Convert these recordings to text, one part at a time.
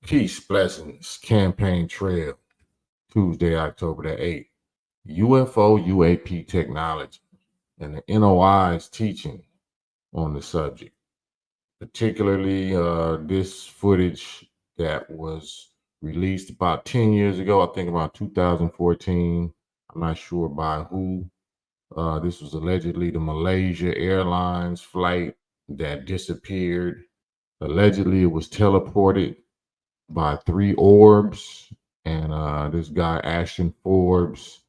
Peace, blessings, campaign trail, Tuesday, October the 8th. UFO UAP technology and the NOI's teaching on the subject, particularly this footage that was released about 10 years ago, I think about 2014. I'm not sure by who. This was allegedly the Malaysia Airlines flight that disappeared. Allegedly, it was teleported by 3 orbs, and this guy Ashton Forbes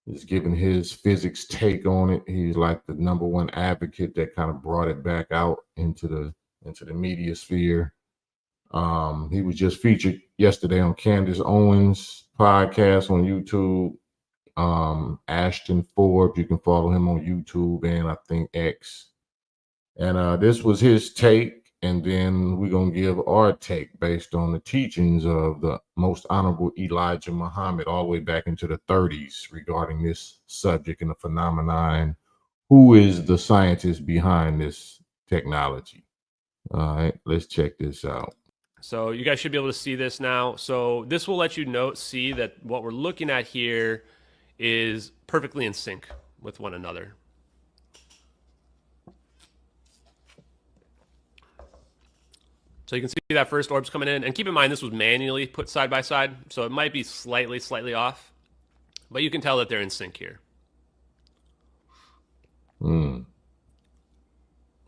is giving his physics take on it. He's like the #1 advocate that kind of brought it back out into the media sphere. He was just featured yesterday on Candace Owens' podcast on YouTube. Ashton Forbes, you can follow him on YouTube and I think X. And this was his take. And then we're going to give our take based on the teachings of the Most Honorable Elijah Muhammad all the way back into the 30s regarding this subject and the phenomenon. Who is the scientist behind this technology? All right, let's check this out. So you guys should be able to see this now. So this will let you see that what we're looking at here is perfectly in sync with one another. So you can see that first orb's coming in. And keep in mind, this was manually put side by side, so it might be slightly off. But you can tell that they're in sync here.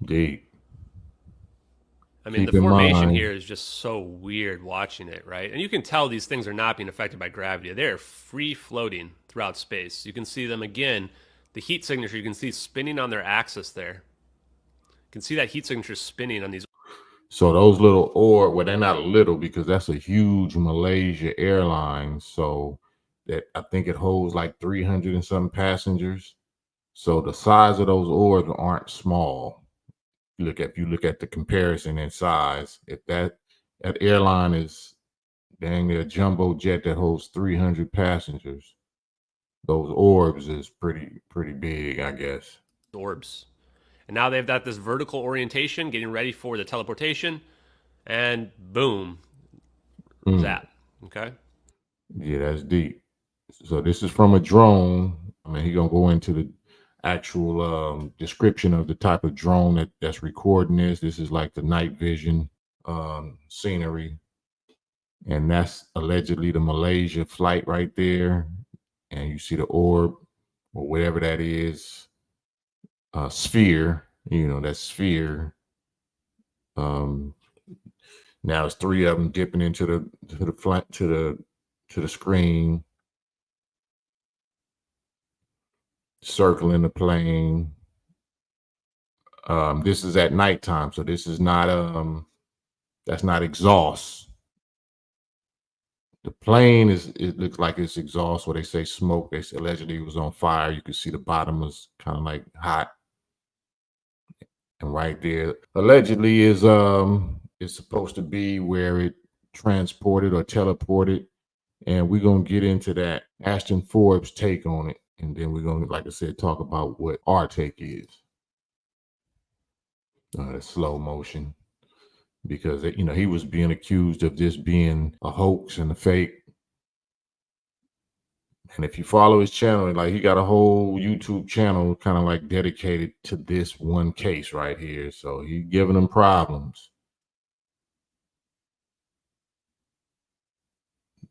Deep. I mean, the formation here is just so weird watching it, right? And you can tell these things are not being affected by gravity. They're free floating throughout space. You can see them again. The heat signature, you can see spinning on their axis there. You can see that heat signature spinning on these. So those little well, they're not little because that's a huge Malaysia Airlines. So that I think it holds like 300 and some passengers. So the size of those orbs aren't small. If you look at the comparison in size, if that airline is dang near a jumbo jet that holds 300 passengers, those orbs is pretty big, I guess. Orbs. And now they've got this vertical orientation, getting ready for the teleportation, and boom, that. Okay. Yeah, that's deep. So this is from a drone. I mean, he's gonna go into the actual description of the type of drone that's recording this. This is like the night vision scenery, and that's allegedly the Malaysia flight right there. And you see the orb or whatever that is, sphere. That sphere. Now it's 3 of them dipping into the screen, circling the plane. This is at nighttime, so this is not that's not exhaust. The plane it looks like it's exhaust, or they say smoke. They say allegedly it was on fire. You can see the bottom was kind of like hot. And right there, allegedly is supposed to be where it transported or teleported. And we're gonna get into that Ashton Forbes take on it. And then we're gonna, like I said, talk about what our take is. The slow motion. Because he was being accused of this being a hoax and a fake. And if you follow his channel, like he got a whole YouTube channel kind of like dedicated to this one case right here. So he's giving them problems.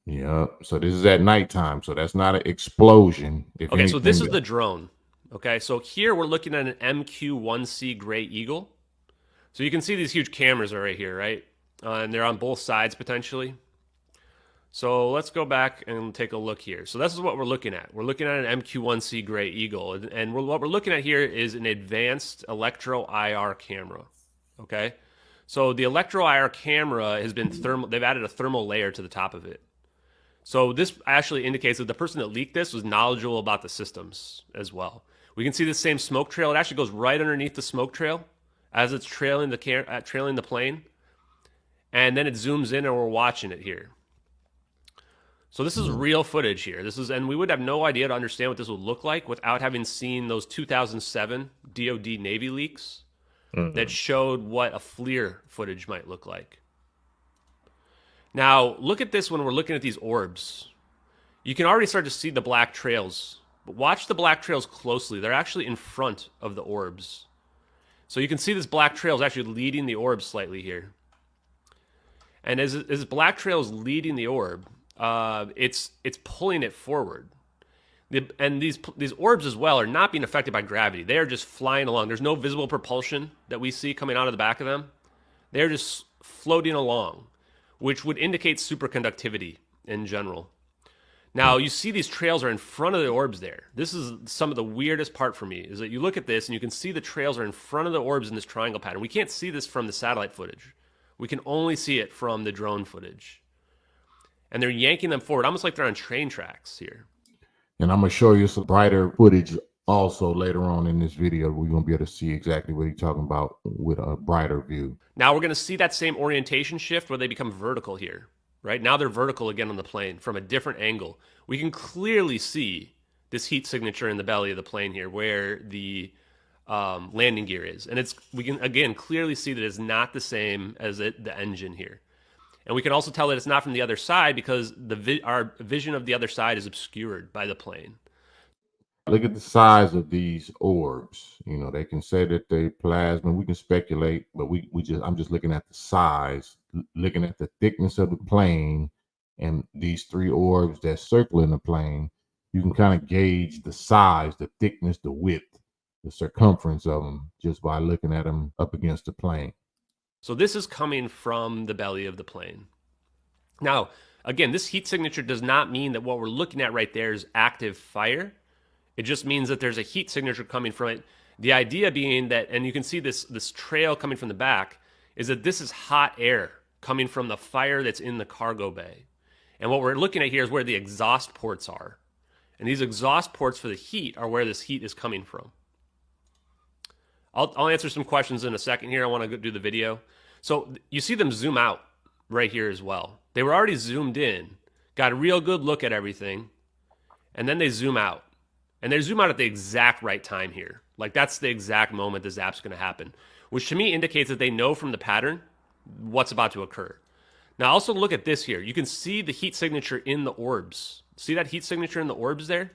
Yeah. So this is at nighttime. So that's not an explosion. Okay, so this is the drone. Okay, so here we're looking at an MQ-1C Gray Eagle. So you can see these huge cameras are right here, right? And they're on both sides potentially. So let's go back and take a look here. So this is what we're looking at. We're looking at an MQ-1C Gray Eagle. And what we're looking at here is an advanced electro-IR camera. Okay? So the electro-IR camera has been they've added a thermal layer to the top of it. So this actually indicates that the person that leaked this was knowledgeable about the systems as well. We can see the same smoke trail. It actually goes right underneath the smoke trail as it's trailing the plane. And then it zooms in and we're watching it here. So this is real footage here. And we would have no idea to understand what this would look like without having seen those 2007 DoD Navy leaks that showed what a FLIR footage might look like. Now, look at this when we're looking at these orbs. You can already start to see the black trails. But watch the black trails closely. They're actually in front of the orbs. So you can see this black trail is actually leading the orb slightly here. And as black trail is leading the orb, it's pulling it forward. And these orbs as well are not being affected by gravity. They are just flying along. There's no visible propulsion that we see coming out of the back of them. They're just floating along, which would indicate superconductivity in general. Now, you see these trails are in front of the orbs there. This is some of the weirdest part for me, is that you look at this and you can see the trails are in front of the orbs in this triangle pattern. We can't see this from the satellite footage. We can only see it from the drone footage. And they're yanking them forward, almost like they're on train tracks here. And I'm going to show you some brighter footage also later on in this video. We're going to be able to see exactly what he's talking about with a brighter view. Now we're going to see that same orientation shift where they become vertical here. Right now they're vertical again on the plane from a different angle. We can clearly see this heat signature in the belly of the plane here where the landing gear is. And we can, again, clearly see that it's not the same as the engine here. And we can also tell that it's not from the other side because our vision of the other side is obscured by the plane. Look at the size of these orbs. You know, they can say that they plasma. We can speculate, but I'm just looking at the size, looking at the thickness of the plane, and these three orbs that circle in the plane. You can kind of gauge the size, the thickness, the width, the circumference of them just by looking at them up against the plane. So this is coming from the belly of the plane. Now, again, this heat signature does not mean that what we're looking at right there is active fire. It just means that there's a heat signature coming from it. The idea being that, and you can see this trail coming from the back, is that this is hot air coming from the fire that's in the cargo bay. And what we're looking at here is where the exhaust ports are. And these exhaust ports for the heat are where this heat is coming from. I'll answer some questions in a second here. I want to go do the video. So you see them zoom out right here as well. They were already zoomed in, got a real good look at everything, and then they zoom out. And they zoom out at the exact right time here. Like that's the exact moment the zap's going to happen, which to me indicates that they know from the pattern what's about to occur. Now also look at this here. You can see the heat signature in the orbs. See that heat signature in the orbs there?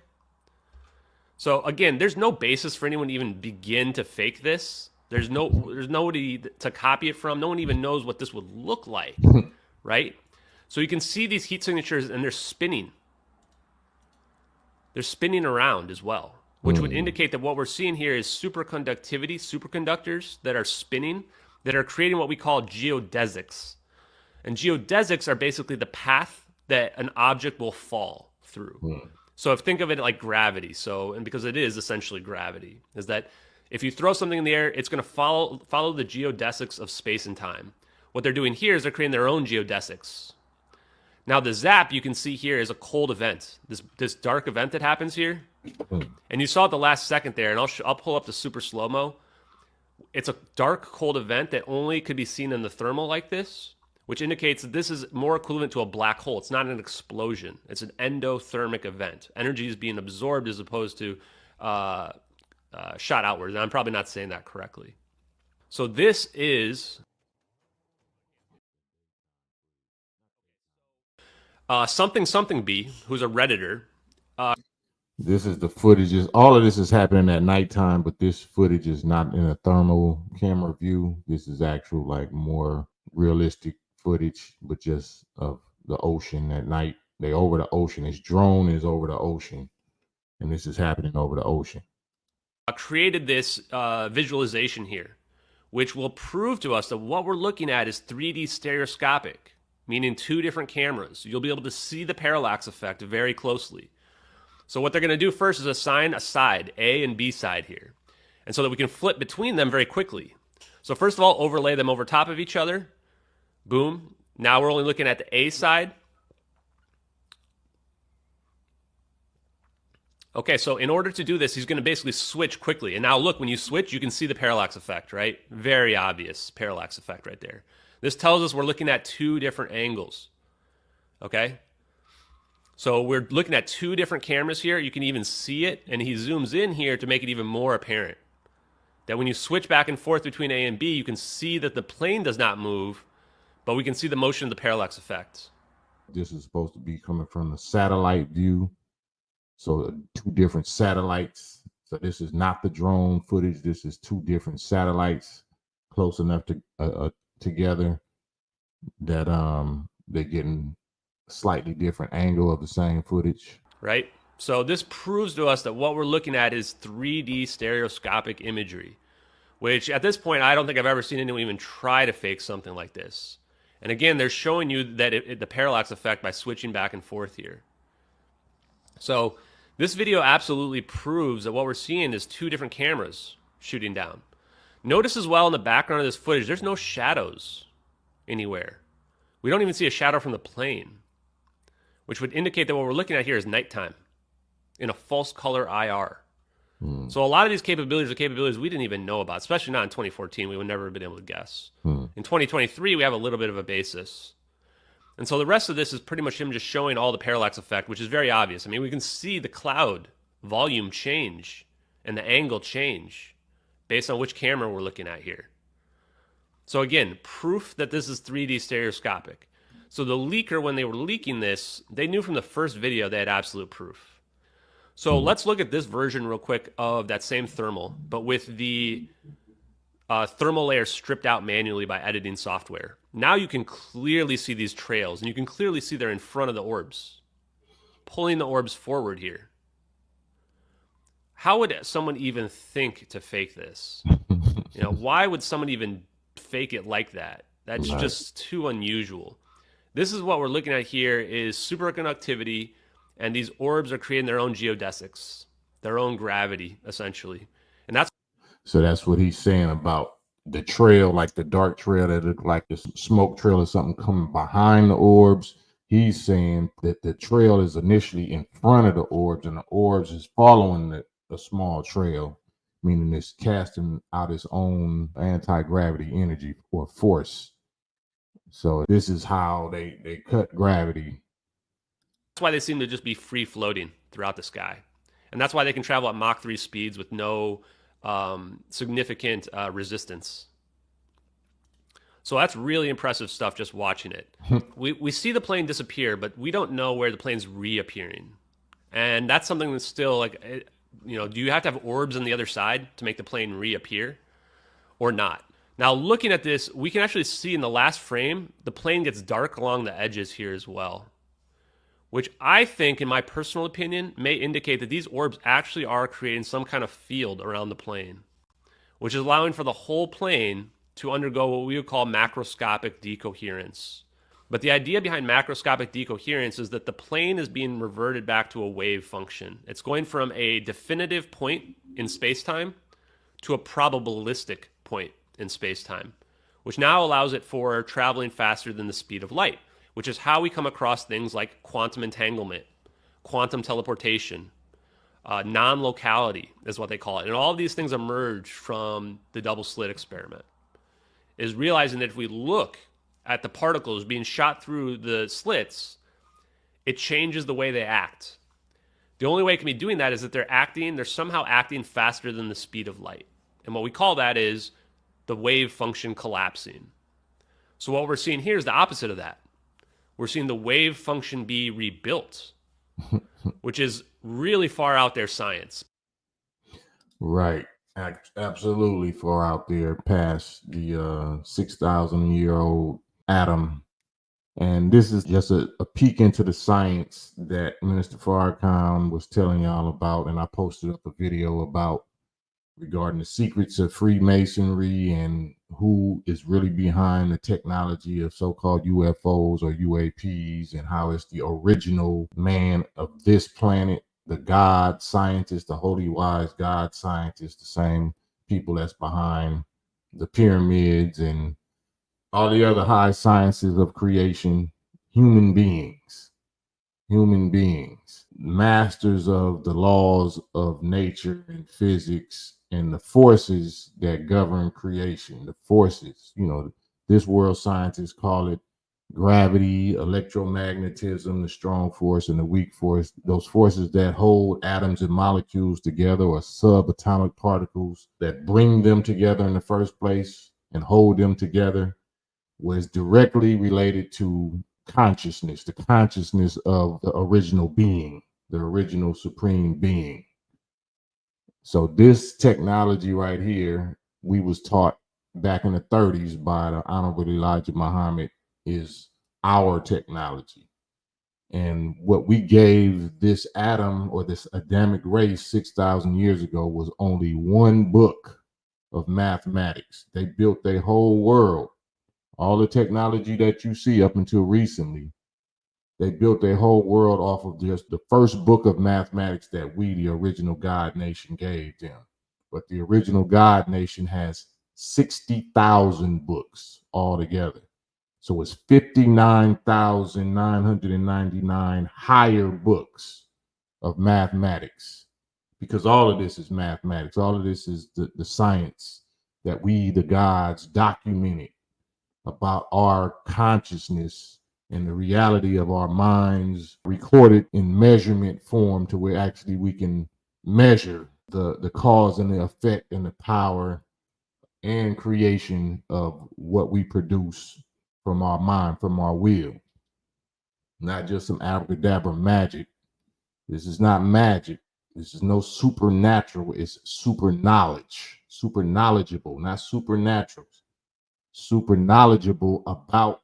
So again, there's no basis for anyone to even begin to fake this. There's nobody to copy it from. No one even knows what this would look like, right? So you can see these heat signatures and they're spinning. They're spinning around as well, which would indicate that what we're seeing here is superconductivity, superconductors that are spinning, that are creating what we call geodesics. And geodesics are basically the path that an object will fall through. So think of it like gravity. And because it is essentially gravity, is that if you throw something in the air, it's going to follow the geodesics of space and time. What they're doing here is they're creating their own geodesics. Now the zap you can see here is a cold event, this dark event that happens here. And you saw it the last second there, and I'll pull up the super slow-mo. It's a dark, cold event that only could be seen in the thermal like this, which indicates that this is more equivalent to a black hole. It's not an explosion. It's an endothermic event. Energy is being absorbed as opposed to shot outwards. And I'm probably not saying that correctly. So this is something B, who's a Redditor. This is the footage. All of this is happening at nighttime, but this footage is not in a thermal camera view. This is actual, like, more realistic footage, but just of the ocean at night. They over the ocean. His drone is over the ocean, and this is happening over the ocean. Created this visualization here, which will prove to us that what we're looking at is 3D stereoscopic, meaning two different cameras. You'll be able to see the parallax effect very closely. So what they're going to do first is assign a side, A and B side here, and so that we can flip between them very quickly. So first of all, overlay them over top of each other. Boom. Now we're only looking at the A side. Okay, so in order to do this, he's going to basically switch quickly. And now look, when you switch, you can see the parallax effect, right? Very obvious parallax effect right there. This tells us we're looking at two different angles. Okay? So we're looking at two different cameras here. You can even see it, and he zooms in here to make it even more apparent. That when you switch back and forth between A and B, you can see that the plane does not move, but we can see the motion of the parallax effect. This is supposed to be coming from the satellite view. So 2 different satellites. So this is not the drone footage. This is 2 different satellites close enough to together that they're getting a slightly different angle of the same footage. Right? So this proves to us that what we're looking at is 3D stereoscopic imagery, which at this point, I don't think I've ever seen anyone even try to fake something like this. And again, they're showing you that the parallax effect by switching back and forth here. So this video absolutely proves that what we're seeing is 2 different cameras shooting down. Notice as well in the background of this footage, there's no shadows anywhere. We don't even see a shadow from the plane, which would indicate that what we're looking at here is nighttime in a false color IR. So a lot of these capabilities are capabilities we didn't even know about, especially not in 2014. We would never have been able to guess. In 2023, we have a little bit of a basis. And so the rest of this is pretty much him just showing all the parallax effect, which is very obvious. I mean, we can see the cloud volume change and the angle change based on which camera we're looking at here. So again, proof that this is 3D stereoscopic. So the leaker, when they were leaking this, they knew from the first video they had absolute proof. So let's look at this version real quick of that same thermal, but with the thermal layer stripped out manually by editing software. Now you can clearly see these trails, and you can clearly see they're in front of the orbs, pulling the orbs forward here. How would someone even think to fake this? You know, why would someone even fake it like that? That's just too unusual. This is what we're looking at here is superconductivity, and these orbs are creating their own geodesics, their own gravity, essentially. And that's what he's saying about the trail, like the dark trail that looked like the smoke trail or something coming behind the orbs. He's saying that the trail is initially in front of the orbs, and the orbs is following the small trail, meaning it's casting out its own anti-gravity energy or force. So this is how they cut gravity. That's why they seem to just be free floating throughout the sky. And that's why they can travel at Mach 3 speeds with no significant resistance. So that's really impressive stuff just watching it. We see the plane disappear, but we don't know where the plane's reappearing. And that's something that's still like, you know, do you have to have orbs on the other side to make the plane reappear or not? Now, looking at this, we can actually see in the last frame, the plane gets dark along the edges here as well, which I think, in my personal opinion, may indicate that these orbs actually are creating some kind of field around the plane, which is allowing for the whole plane to undergo what we would call macroscopic decoherence. But the idea behind macroscopic decoherence is that the plane is being reverted back to a wave function. It's going from a definitive point in space-time to a probabilistic point in space-time, which now allows it for traveling faster than the speed of light, which is how we come across things like quantum entanglement, quantum teleportation, non-locality is what they call it. And all of these things emerge from the double slit experiment, is realizing that if we look at the particles being shot through the slits, it changes the way they act. The only way it can be doing that is that they're somehow acting faster than the speed of light. And what we call that is the wave function collapsing. So what we're seeing here is the opposite of that. We're seeing the wave function be rebuilt, which is really far out there science. Right. Absolutely far out there past the 6,000-year-old atom. And this is just a peek into the science that Minister Farrakhan was telling y'all about. And I posted up a video about regarding the secrets of Freemasonry and who is really behind the technology of so-called UFOs or UAPs, and how it's the original man of this planet, the God scientist, the holy wise God scientist, the same people that's behind the pyramids and all the other high sciences of creation. Human beings, masters of the laws of nature and physics and the forces that govern creation. The forces, you know, this world scientists call it gravity, electromagnetism, the strong force and the weak force. Those forces that hold atoms and molecules together, or subatomic particles that bring them together in the first place and hold them together. was directly related to consciousness, the consciousness of the original being, the original supreme being. So this technology right here, we was taught back in the 30s by the Honorable Elijah Muhammad, is our technology. And what we gave this Adam or this Adamic race 6,000 years ago was only one book of mathematics. They built their whole world. All the technology that you see up until recently, they built their whole world off of just the first book of mathematics that we, the original God nation, gave them. But the original God nation has 60,000 books altogether. So it's 59,999 higher books of mathematics, because all of this is mathematics. All of this is the science that we, the gods, documented about our consciousness and the reality of our minds, recorded in measurement form to where actually we can measure the cause and the effect and the power and creation of what we produce from our mind, from our will. Not just some abracadabra magic. This is not magic. This is no supernatural. It's super knowledge, super knowledgeable, not supernatural. Super knowledgeable about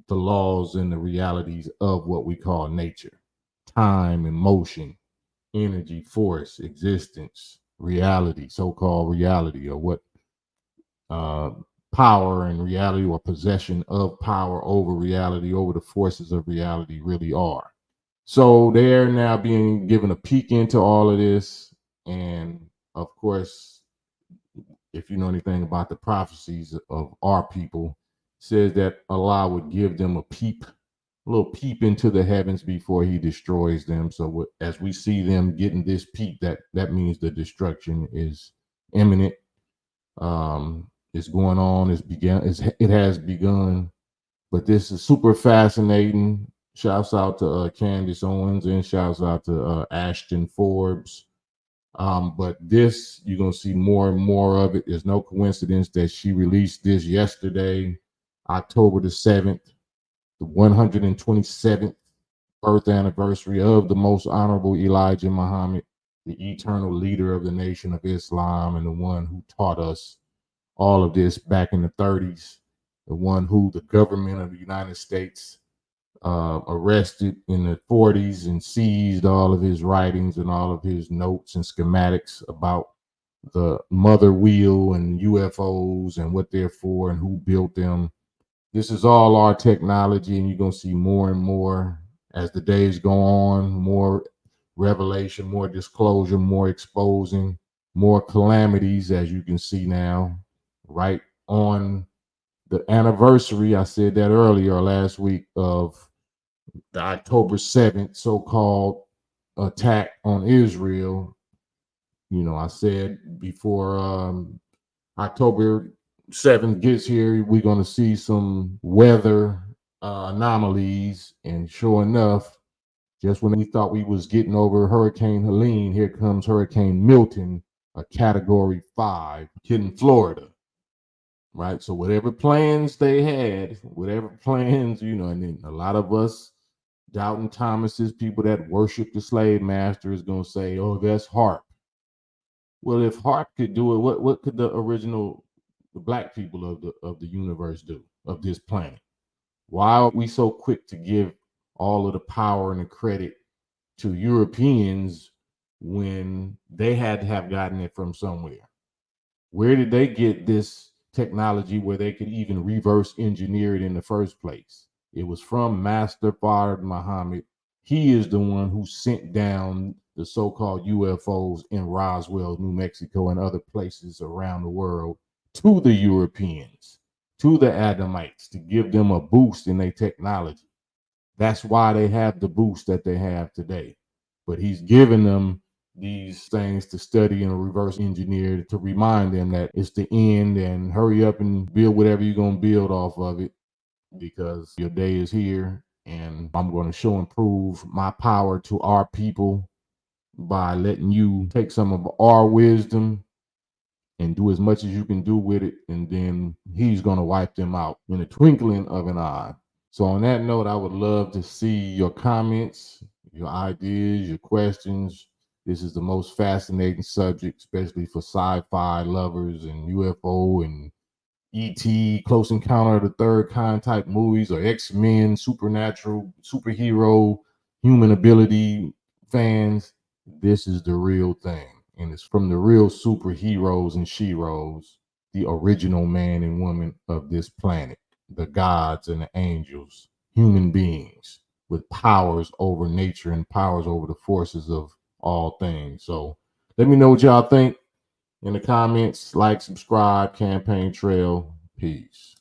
the laws and the realities of what we call nature, time and motion, energy, force, existence, reality, so-called reality, or what power and reality or possession of power over reality, over the forces of reality really are. So they're now being given a peek into all of this. And of course, if you know anything about the prophecies of our people, says that Allah would give them a little peep into the heavens before he destroys them. So as we see them getting this peep, that means the destruction is imminent. It's going on. It has begun. But this is super fascinating. Shouts out to Candace Owens and shouts out to Ashton Forbes. But this, you're going to see more and more of it. There's no coincidence that she released this yesterday, October the 7th, the 127th birth anniversary of the most honorable Elijah Muhammad, the eternal leader of the Nation of Islam and the one who taught us all of this back in the 30s, the one who the government of the United States arrested in the 40s and seized all of his writings and all of his notes and schematics about the mother wheel and UFOs and what they're for and who built them. This is all our technology, and you're going to see more and more as the days go on, more revelation, more disclosure, more exposing, more calamities, as you can see now, right on the anniversary. I said that earlier last week of the October 7th so-called attack on Israel. You know, I said before October 7th gets here, we're going to see some weather anomalies. And sure enough, just when we thought we was getting over Hurricane Helene, here comes Hurricane Milton, a Category 5, hitting Florida. Right? So whatever plans they had, whatever plans, you know, and then a lot of us Doubting Thomas's, people that worship the slave master, is going to say, oh, that's HARP. Well, if HARP could do it, what could the black people of the universe do, of this planet? Why are we so quick to give all of the power and the credit to Europeans when they had to have gotten it from somewhere? Where did they get this technology where they could even reverse engineer it in the first place? It was from Master Fard Muhammad. He is the one who sent down the so-called UFOs in Roswell, New Mexico, and other places around the world to the Europeans, to the Adamites, to give them a boost in their technology. That's why they have the boost that they have today. But he's given them these things to study and reverse engineer to remind them that it's the end and hurry up and build whatever you're going to build off of it, because your day is here and I'm going to show and prove my power to our people by letting you take some of our wisdom and do as much as you can do with it, and then he's going to wipe them out in a twinkling of an eye. So on that note, I would love to see your comments, your ideas, your questions. This is the most fascinating subject, especially for sci-fi lovers and UFO and ET, Close Encounter of the Third Kind type movies, or X-Men, supernatural, superhero, human ability fans. This is the real thing. And it's from the real superheroes and sheroes, the original man and woman of this planet, the gods and the angels, human beings with powers over nature and powers over the forces of all things. So let me know what y'all think in the comments. Like, subscribe, Campaign Trail. Peace.